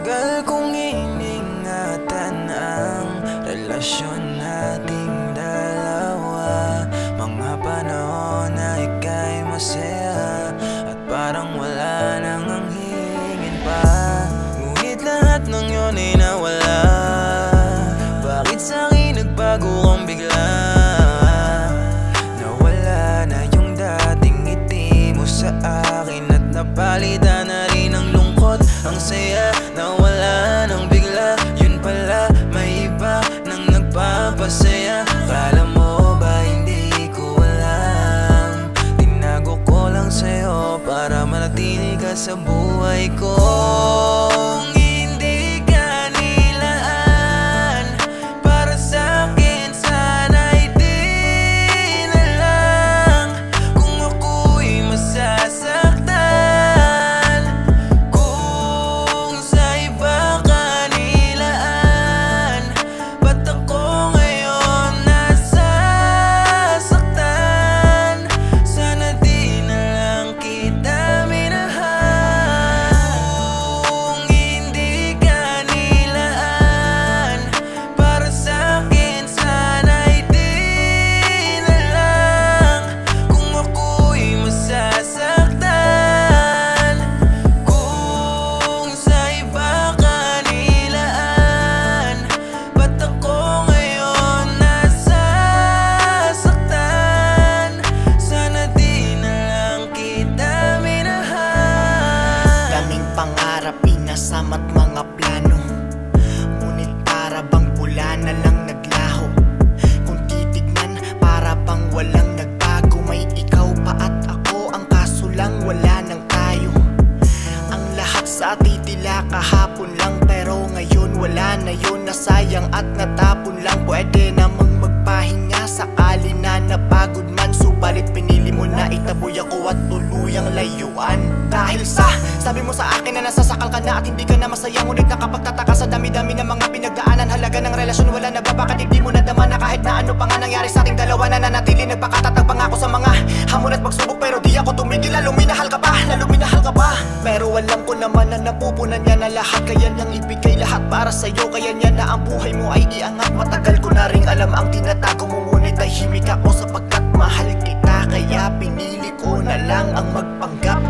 Tagal kong iningatan ang relasyon nating dalawa. Mga panahon na ika'y masaya at parang wala nang ang hingin pa. Ngunit lahat ng yun ay nawala. Bakit sa'kin nagbago kang bigla? Nawala na yung dating ngiti mo sa akin at napalitan na rin ang lungkot. Ang saya nawala nang bigla. Yun pala may iba nang nagpapasaya. Kala mo ba hindi ko alam? Tinago ko lang sa'yo para manatili ka sa buhay ko. Inasam at mga plano, ngunit para bang pula na lang naglaho. Kung titignan para bang walang nagbago. May ikaw pa at ako, ang kaso lang wala nang tayo. Ang lahat sa titila kahapon lang, pero ngayon wala na yun. Nasayang at natapon lang. Pwede namang magpahinga sakali na napagod man. Subalit pinili mo na itaboy ako at tuluyang layuan. Dahil sa sabi mo sa akin na nasasakal ka na at hindi ka na masaya. Ngunit nakapagtataka sa dami-dami ng mga pinagdaanan. Halaga ng relasyon wala na ba? Bakit hindi mo nadama na kahit na ano pa nga nangyari sa ating dalawa? Nananatili nagpakatatag pangako sa mga hamon at pagsubok, pero di ako tumigil. Lalo minahal ka pa, lalo minahal ka pa. Pero alam ko naman na napupunan niya na lahat. Kaya niyang ibigay lahat para sa'yo. Kaya niya na ang buhay mo ay iangat. Matagal ko na ring alam ang tinatago mo, ngunit tahimik ako sapagkat mahal kita. Kaya pinili ko na lang ang magpanggap.